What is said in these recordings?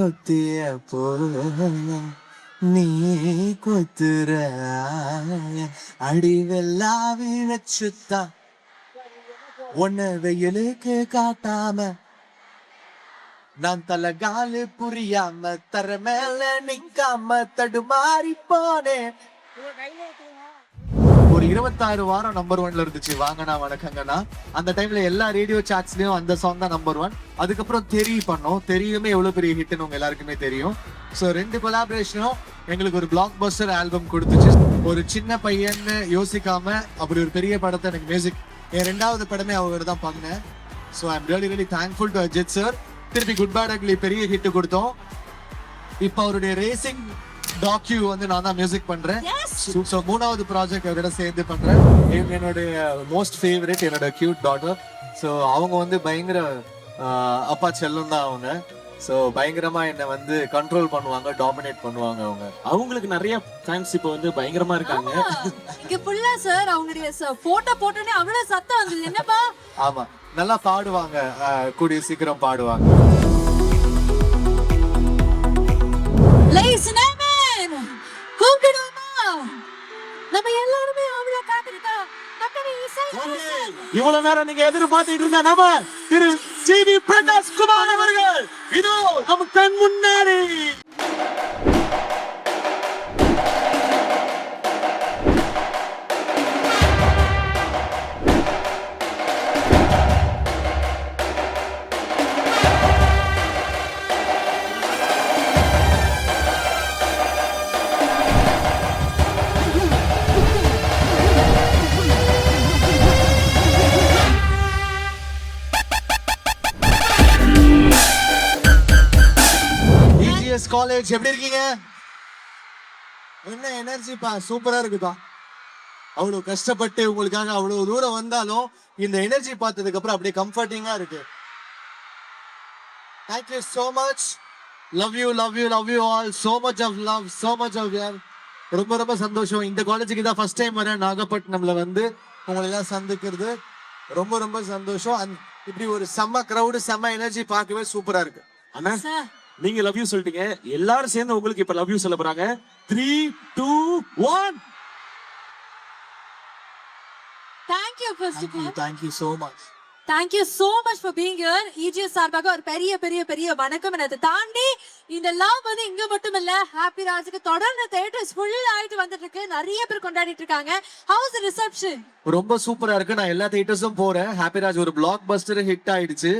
கொத்திய போல நீ கொத்துற அடி வெல்லா விழச்சுத்தான் உன்னை வெயிலுக்கு காட்டாம நான் தலகாலு புரியாம தர மேல நிக்காம தடுமாறி போனேன். ஒரு 26 வாரம் நம்பர் 1ல இருந்துச்சு வாங்கண்ணா வணக்கங்கண்ணா. அந்த டைம்ல எல்லா ரேடியோ சாட்ஸ்லயும் அந்த சாங் தான் நம்பர் 1. அதுக்கப்புறம் பண்ணோம். தெரியுமே எவ்வளவு பெரிய ஹிட்னு உங்க எல்லாருக்குமே தெரியும். ஸோ 2 கொலாபரேஷனும் எங்களுக்கு ஒரு பிளாக் பஸ்டர் ஆல்பம் கொடுத்துச்சு. ஒரு சின்ன பையன்னு யோசிக்காம அப்படி ஒரு பெரிய படத்தை எனக்கு மியூசிக் என் 2வது படமே அவர் தான் பண்ணேன். So I am really thankful to Ajith sir. திருப்பி குட் பேட் அக்லி பெரிய ஹிட் கொடுத்தோம். இப்போ அவருடைய ரேசிங் டாக்யூ வந்து நான் தான் மியூசிக் பண்றேன். ஸோ 3வது ப்ராஜெக்ட் அவரோட சேர்ந்து பண்றேன். என்னுடைய மோஸ்ட் ஃபேவரட் என்னோட கியூட் டாட்டர். ஸோ அவங்க வந்து பயங்கர அப்பா செல்லம் தான் அவங்க. ஸோ பயங்கரமா என்னை வந்து கண்ட்ரோல் பண்ணுவாங்க, டாமினேட் பண்ணுவாங்க. அவங்களுக்கு நிறைய ஃபேன்ஸ் இப்போ வந்து பயங்கரமா இருக்காங்க. இங்க ஃபுல்லா சார் அவங்களுடைய போட்டோ போட்டோனே அவ்வளவு சத்தம் வந்தது. என்னப்பா? ஆமா, நல்லா பாடுவாங்க, கூடிய சீக்கிரம் பாடுவாங்க. நம்ம எல்லாருமே அவளை காத்திருக்கா. இவ்வளவு நேரம் நீங்க எதிர்பார்த்துட்டு இருந்த நம்ம திரு ஜிவி பிரகாஷ் குமார் அவர்கள் இதோ நம்ம கண் முன்னாடி. காலேஜ் எப்படி இருக்கீங்க? என்ன எனர்ஜி பா, சூப்பரா இருக்குதா. அவ்வளவு கஷ்டப்பட்டு உங்களுக்காக அவ்வளவு தூரம் வந்தாலும் இந்த எனர்ஜி பார்த்ததுக்கு அப்புறம் அப்படியே கம்ஃபர்டிங்கா இருக்கு. Thank you so much. Love you all. So much of love, so much of love. ரொம்ப ரொம்ப சந்தோஷம். இந்த காலேஜுக்கு தான் ஃபர்ஸ்ட் டைம் வரேன். நாகப்பட்டினம்ல வந்து உங்களை எல்லாம் சந்திக்கிறது ரொம்ப ரொம்ப சந்தோஷம். இப்படி ஒரு செம்ம கிரௌடு, செம்ம எனர்ஜி பார்க்கவே சூப்பரா இருக்கு. அண்ணா நீங்க லவ் யூ சொல்லிட்டீங்க, எல்லாரும் சேர்ந்து உங்களுக்கு இப்ப லவ் யூ சொல்ல போறாங்க. 3, 2, 1. Thank you first of all. Thank you so much. Thank you so much for being here. EGS சார்பாக ஒரு பெரிய பெரிய பெரிய வணக்கம். அதை தாண்டி இந்த லவ் வந்து இங்க மட்டும் இல்ல, ஹாப்பி ராஜுக்கு தொடர்ந்து தியேட்டர்ஸ் ஃபுல் ஆயிட்டு வந்துட்டு இருக்கு. நிறைய பேர் கொண்டாடிட்டு இருக்காங்க. ஹவுஸ் தி ரிசப்ஷன்? ரொம்ப சூப்பரா இருக்கு. நான் எல்லா தியேட்டர்ஸும் போறேன். ஹாப்பி ராஜ் ஒரு பிளாக் பஸ்டர் ஹிட் ஆயிடுச்சு.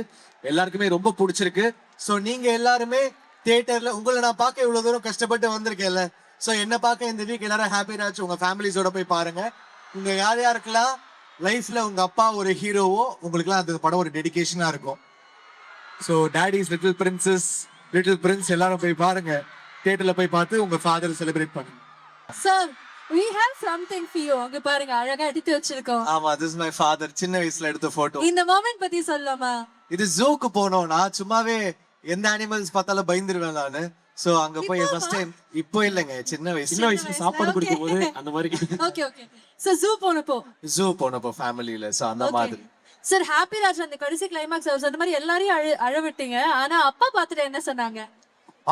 எல்லாருக்குமே ரொம்ப பிடிச்சிருக்கு. சோ நீங்க எல்லாருமே தியேட்டர்ல உங்களை நான் பார்க்க இவ்வளவு தூரம் கஷ்டப்பட்டு வந்திருக்கேன்ல. சோ என்ன பார்க்க இந்த வீக் எல்லாரும் ஹாப்பி ராஜ் உங்க ஃபேமிலிஸோட போய் பாருங்க. உங்க யார் யாருக்கெல்லாம் லைஃப்ல உங்க அப்பா ஒரு ஹீரோவோ உங்களுக்குலாம் அந்த படம் ஒரு டெடிகேஷனா இருக்கும். So daddy's little princess, little Prince எல்லாரும் போய் பாருங்க. தியேட்டர்ல போய் பார்த்து உங்க ஃபாதர் செலிப்ரேட் பண்ணுங்க. Sir we have something for you. அங்க பாருங்க, அழகா எடுத்து வச்சிருக்கோம். ஆமா, this is my father. சின்ன வயசுல எடுத்த போட்டோ. இந்த மொமெண்ட் பத்தி சொல்லலாமா? இது ஜூக்கு போனோம். நான் சும்மாவே எந்த அனிமல்ஸ் பார்த்தாலும் பயந்துருவேன் நானு. சோ அங்க போய் ஃபர்ஸ்ட் டைம். இப்போ இல்லங்க, சின்ன வயசுல சாப்பாடு குடிக்கும் போது அந்த மாதிரி. Okay okay. சோ ஜூ போனப்போ ஃபேமிலில. சோ அந்த மாதிரி. சார் ஹாப்பி ராஜ் அந்த கடைசி கிளைமாக்ஸ் அவர் அந்த மாதிரி எல்லாரையும் அழவிட்டீங்க. ஆனா அப்பா பார்த்துட்டு என்ன சொன்னாங்க?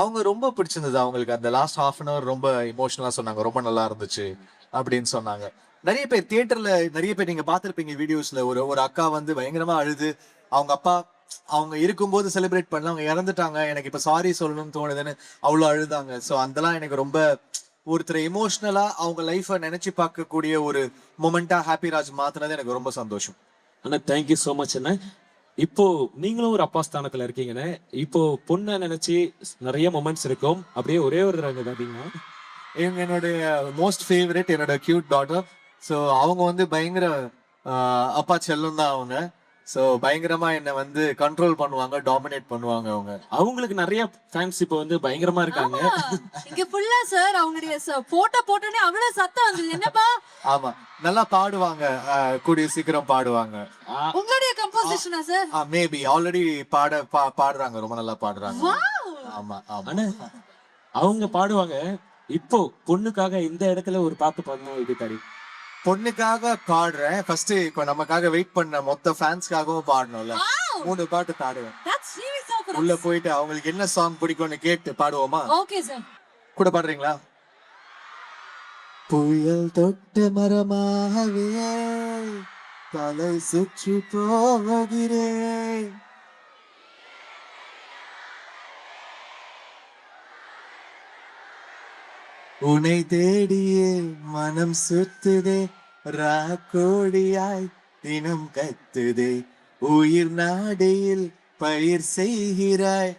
அவங்க ரொம்ப பிடிச்சிருந்தது. அவங்களுக்கு அந்த லாஸ்ட் ஹாஃப் அன் அவர் ரொம்ப இமோஷனலா சொன்னாங்க. ரொம்ப நல்லா இருந்துச்சு அப்படின்னு சொன்னாங்க. நிறைய பேர் தியேட்டர்ல நிறைய பேர் நீங்க பாத்திருப்பீங்க வீடியோஸ்ல. ஒரு அக்கா வந்து பயங்கரமா அழுது, அவங்க அப்பா அவங்க இருக்கும்போது செலிப்ரேட் பண்ணல, அவங்க இறந்துட்டாங்க, எனக்கு இப்ப சாரி சொல்லணும்னு தோணுதுன்னு அவ்வளவு அழுதாங்க. சோ அதெல்லாம் எனக்கு ரொம்ப ஒருத்தர் எமோஷனலா அவங்க லைஃபை நினைச்சு பார்க்கக்கூடிய ஒரு மொமெண்டா ஹாப்பி ராஜ் மாத்தினது எனக்கு ரொம்ப சந்தோஷம். அண்ணா தேங்க்யூ சோ மச் அண்ணா. இப்போ நீங்களும் ஒரு அப்பா ஸ்தானத்துல இருக்கீங்கன்னு, இப்போ பொண்ணை நினைச்சு நிறைய மொமெண்ட்ஸ் இருக்கும். அப்படியே ஒரே ஒரு தடவை பாத்தீங்கன்னா இவங்க என்னுடைய மோஸ்ட் ஃபேவரட் என்னோட கியூட் டாட்டர். ஸோ அவங்க வந்து பயங்கர அப்பா செல்லம் தான் அவங்க. ஸோ பயங்கரமா என்னை வந்து கண்ட்ரோல் பண்ணுவாங்க, டாமினேட் பண்ணுவாங்க. அவங்களுக்கு நிறைய ஃபேன்ஸ் இப்போ வந்து பயங்கரமா இருக்காங்க. இங்க ஃபுல்லா சார் அவங்களுடைய போட்டோ போட்டோனே அவ்வளவு சத்தம் வந்தது. என்னப்பா? ஆமா, நல்லா பாடுவாங்க, கூடிய சீக்கிரம் பாடுவாங்க. உங்களுடைய கம்போசிஷனா சார்? மேபி ஆல்ரெடி பாடுறாங்க, ரொம்ப நல்லா பாடுறாங்க. ஆமா ஆமா, அவங்க பாடுவாங்க. இப்போ பொண்ணுக்காக இந்த இடத்துல ஒரு பாட்டு பாடணும். இது தரி பொண்ணுக்காக பாடுறேன். ஃபர்ஸ்ட் இப்போ நமக்காக வெயிட் பண்ண மொத்த ஃபேன்ஸ்க்காகவும் பாடணும்ல. 3 பாட்டு பாடுவேன். That's really so உள்ள போயிட்டு அவங்களுக்கு என்ன சாங் பிடிக்கும்னு கேட்டு பாடுவோமா? Okay sir. கூட பாடுறீங்களா? புயல் தொட்ட மரமாகவே தலை சுற்றி போகிறேன், உன்னை தேடியே மனம் சுத்துதே, ராக்கோடியாய் தினம் கத்துதே, உயிர் நாடையில் பயிர் செய்கிறாய்,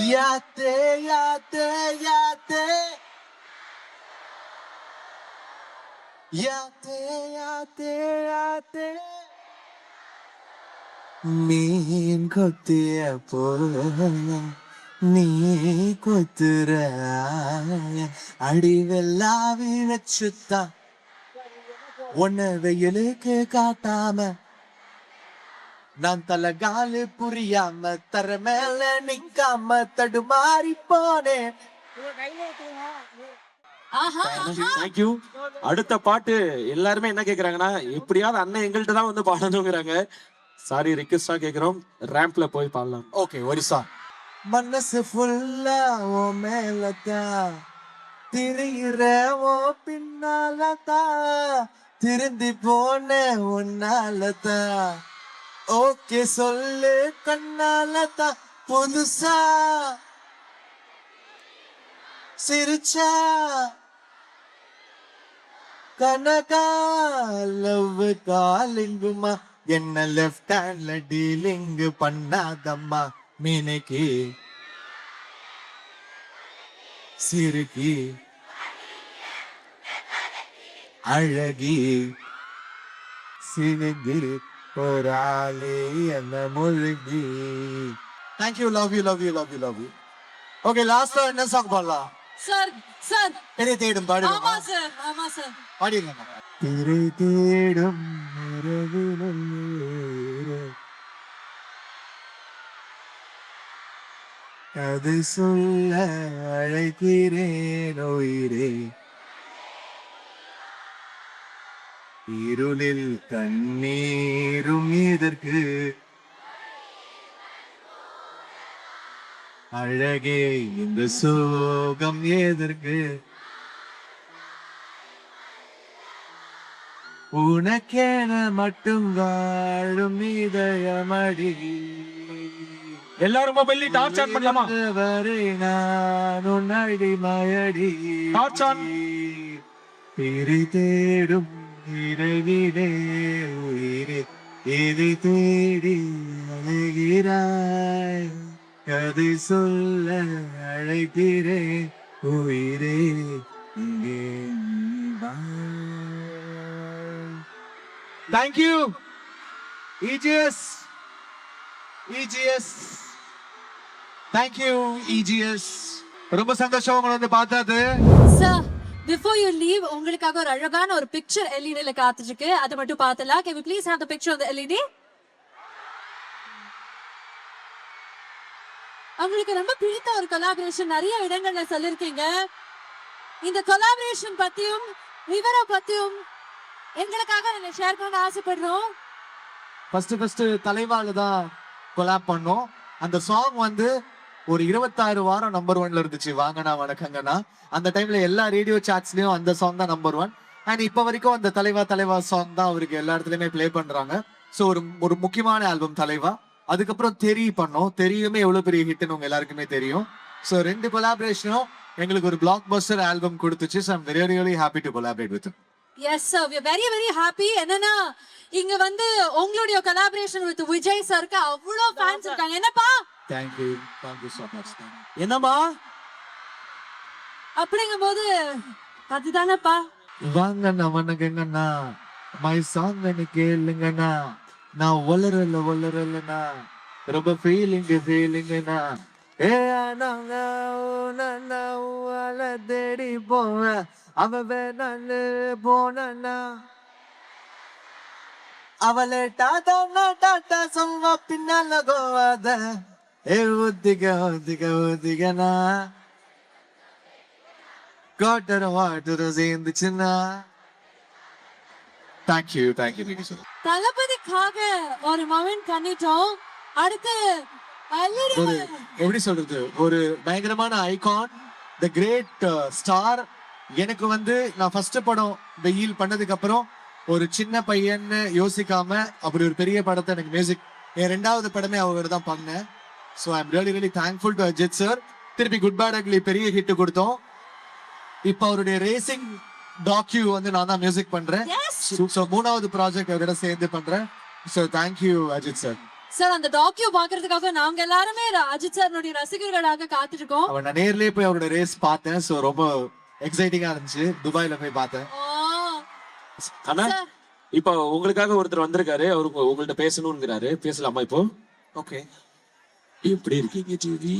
யாத்தே யாத்தே யாத்தே யாத்தே யாத்தே யாத்தே, மீன் கொத்திய போல நீ கொத்துற, அடிவெல்லாம் வச்சுத்தா உன்னை வெயிலுக்கு காட்டாம, நான் தலகாலு புரியாம தர மேல நிக்காம தடுமாறி போனேன். ஆஹா தேங்க்யூ. அடுத்த பாட்டு எல்லாருமே என்ன கேக்குறாங்கன்னா, எப்படியாவது அண்ணன் எங்கள்கிட்ட தான் வந்து பாடணுங்கிறாங்க. சாரி, ரிக்வெஸ்டா கேக்குறோம், ரேம்ப்ல போய் பாடலாம். ஓகே, ஒரு சாங். மனசு ஃபுல்லா ஓ மேலதான் திரியிற, ஓ பின்னாலதான் திருந்தி போன உன்னாலதான், ஓகே சொல்லு கண்ணாலதான் புதுசா சிரிச்சா, கனகா லவ் காலிங்குமா, என்ன லெஃப்ட் ஹேண்ட்ல டீலிங் பண்ணாதம்மா, மீனைக்கு சிறுகி அழகி சினுகிரு போராளே என்ன முழுகி. Thank you, love you love you love you love you. Okay, லாஸ்டா என்ன சாங் பாடலாம்? சார். சார் திரை தேடும் ஆமா பாடுங்க. சார். ஆமா சார். பாடிங்க. திரை தேடும் இரவினில் அது சொல்ல அழைக்கிறேன் உயிரே, இருளில் கண்ணீரும் இதற்கு அழகே, இந்த சோகம் எதற்கு, உனக்கென மட்டும் வாழும் இதயமடி, எல்லாரும் மொபைல் டார்ச் ஆன் பண்ணலாமா? வரை நான் உன் அடிமையடி, டார்ச் ஆன். திரை தேடும் இரவிலே உயிரே, இதை தேடி அழைகிறாய், கதை சொல்ல அழைக்கிறேன் உயிரே, இங்கே thank you EGS. EGS thank you EGS. ரொம்ப சந்தோஷம் உங்களை வந்து பார்த்தது. சார், before you leave, உங்களுக்காக ஒரு அழகான ஒரு பிக்சர் எல்இடில காத்துருக்கு, அதை மட்டும் பார்த்தலாம். Can we please have the picture of the LED? உங்களுக்கு ரொம்ப பிடித்த ஒரு கொலாபரேஷன் நிறைய இடங்கள்ல சொல்லிருக்கீங்க. இந்த கொலாபரேஷன் பத்தியும் ரிவரை பத்தியும் எங்களுக்காக நீங்க ஷேர் பண்ண ஆசைப்படுறோம். ஃபர்ஸ்ட் தலைவால தான் கொலாப் பண்ணோம். அந்த சாங் வந்து ஒரு 26 வாரம் நம்பர் 1ல இருந்துச்சு, வாங்கண்ணா வணக்கங்கண்ணா. அந்த டைம்ல எல்லா ரேடியோ சாட்ஸ்லயும் அந்த சாங் தான் நம்பர் 1. அண்ட் இப்ப வரைக்கும் அந்த தலைவா சாங் தான் அவருக்கு எல்லா இடத்துலயுமே ப்ளே பண்றாங்க. ஸோ ஒரு முக்கியமான ஆல்பம் தலைவா. அதுக்கப்புறம் தெரி பண்ணோம். தெரியுமே எவ்வளவு பெரிய ஹிட்னு உங்க எல்லாருக்குமே தெரியும். ஸோ 2 கொலாபரேஷனும் எங்களுக்கு ஒரு பிளாக் பஸ்டர் ஆல்பம் கொடுத்துச்சு. So I'm very really happy to collaborate with. Yes sir, we are very very happy. என்னன்னா இங்க வந்து உங்களுடைய கொலாபரேஷன் வித் விஜய் சாருக்கு அவ்வளோ ஃபேன்ஸ் இருக்காங்க. என்னப்பா? Thank you so much. என்னம்மா அப்படிங்கும்போது அதுதானப்பா. வாங்கண்ணா வணக்கங்கண்ணா, மை சாங் கேளுங்கண்ணா, நான் வளரலண்ணா, ரொம்ப ஃபீலிங்கண்ணா, தேடி போவேன் அவ வேணான்னு போனா, அவளை டாட்டா சொல்வா பின்னால கோவாத, ஊத்திக்கண்ணா, காட்டுற வாட்டுற சேர்ந்துச்சுன்னா, தேங்க்யூ தேங்க்யூ சார். தளபதிக்காக ஒரு மொமெண்ட் பண்ணிட்டோம். அடுத்து LED ஒரு எப்படி சொல்றது, ஒரு பயங்கரமான ஐகான், த கிரேட் ஸ்டார். எனக்கு வந்து நான் ஃபர்ஸ்ட் படம் வெயில் பண்ணதுக்கு அப்புறம் ஒரு சின்ன பையன்னு யோசிக்காம அப்படி ஒரு பெரிய படத்தை எனக்கு மியூசிக், என் ரெண்டாவது படமே அவர் தான் பண்ணேன். So I am really thankful to Ajith sir. திருப்பி குட் பேட் அக்லி பெரிய ஹிட் கொடுத்தோம். இப்போ அவருடைய ரேசிங் டாக்யூ வந்து நான் தான் மியூசிக் பண்றேன். ஸோ மூணாவது ப்ராஜெக்ட் அவரோட சேர்ந்து பண்றேன். So thank you Ajith sir. Sir அந்த டாக்யூ பாக்குறதுக்காக நாங்க எல்லாருமே அஜித் சார்னுடைய ரசிகர்களாக காத்துட்டு அவன் நான் நேர்லயே போய் அவரோட ரேஸ் பார்த்தேன். ஸோ ரொம்ப எக்ஸைட்டிங்கா இருந்துச்சு. துபாயில போய் பார்த்தேன். ஆனா இப்போ உங்களுக்காக ஒருத்தர் வந்திருக்காரு, அவருக்கு உங்கள்ட்ட பேசணும்ங்கிறாரு. பேசலாமா இப்போ? ஓகே. எப்படி இருக்கீங்க ஜிவி?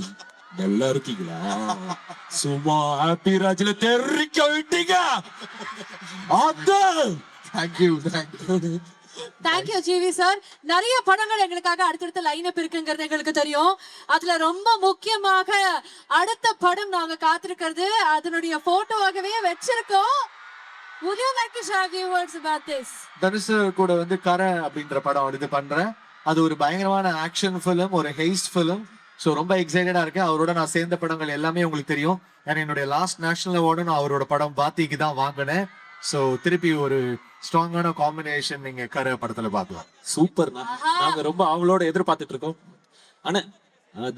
நல்லா இருக்கீங்களா? சும்மா ஹாப்பி ராஜ்ல தெரிவிக்க விட்டீங்க. தேங்க்யூ. Thank you GV sir. நிறைய படங்கள் எங்களுக்காக அடுத்தடுத்த லைனப் இருக்குங்கிறது எங்களுக்கு தெரியும். அதுல ரொம்ப முக்கியமாக அடுத்த படம் நாங்க காத்திருக்கிறது, அதனுடைய போட்டோவாகவே வச்சிருக்கோம். Would you like to share a few words about this? Dhanush கூட வந்து கரை அப்படின்ற படம் எடுத்து பண்றேன். அது ஒரு பயங்கரமான ஆக்ஷன் ஃபிலிம், ஒரு ஹெய்ஸ்ட் ஃபிலிம். ஸோ ரொம்ப எக்ஸைட்டடா இருக்கேன். அவரோட நான் சேர்ந்த படங்கள் எல்லாமே உங்களுக்கு தெரியும். ஏன்னா என்னுடைய லாஸ்ட் நேஷனல் அவார்டு நான் அவரோட படம் பாத்திக்கு தான் வாங்கினேன். ஸோ திருப்பி ஒரு ஸ்ட்ராங்கான காம்பினேஷன் நீங்க கரை படத்துல பார்க்கலாம். சூப்பர்ண்ணா, நாங்க ரொம்ப அவளோட எதிர்பார்த்துட்டு இருக்கோம். ஆனா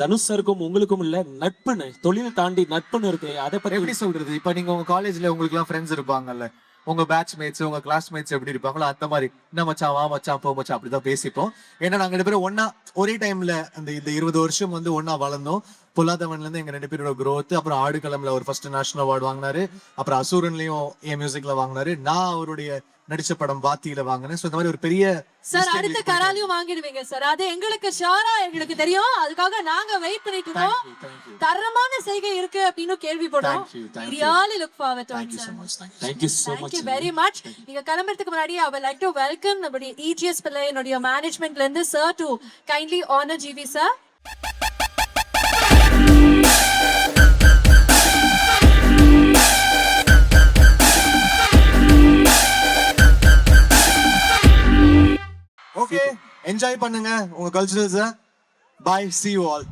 தனுஷ் சாருக்கும் உங்களுக்கும் இல்ல நட்புன்னு, தொழில் தாண்டி நட்புன்னு இருக்கு. அதை பத்தி எப்படி சொல்றது, இப்ப நீங்க உங்க காலேஜ்ல உங்களுக்கு எல்லாம் ஃப்ரெண்ட்ஸ் இருப்பாங்கல்ல, உங்க பேட்ச்மேட்ஸ் உங்க கிளாஸ்மேட்ஸ் எப்படி இருப்பாங்களோ அந்த மாதிரி என்ன மச்சான் வா மச்சான் போ மச்சான் அப்படிதான் பேசிப்போம். ஏன்னா நாங்க ரெண்டு பேரும் ஒன்னா ஒரே டைம்ல இந்த 20 வருஷம் வந்து ஒன்னா வளர்ந்தோம். பொல்லாதவன்ல இருந்து எங்க ரெண்டு பேரோட growth, அப்புறம் ஆடுகளம்ல ஒரு ஃபர்ஸ்ட் நேஷனல் அவார்டு வாங்கினாரு, அப்புறம் அசூரன்லயும் என் மியூசிக்ல வாங்கினாரு, நான் அவருடைய நடிச்ச படம் பாத்தியில வாங்கினேன். சோ இந்த மாதிரி ஒரு பெரிய சார் அடுத்த கராலையும் வாங்கிடுவீங்க சார், அது எங்களுக்கு ஷாரா எங்களுக்கு தெரியும். அதுக்காக நாங்க வெயிட் பண்ணிட்டு இருக்கோம். தரமான செய்கை இருக்கு அப்படின்னு கேள்விப்பட்டோம். Really look forward to it, sir. Thank you so much. Thank you very much. நீங்க கிளம்புறதுக்கு முன்னாடி I would like to welcome நம்முடைய EGS பிள்ளை என்னுடைய மேனேஜ்மெண்ட்ல இருந்து sir to kindly honor GV sir. Okay, enjoy பண்ணுங்க உங்க culturals. Bye, see you all.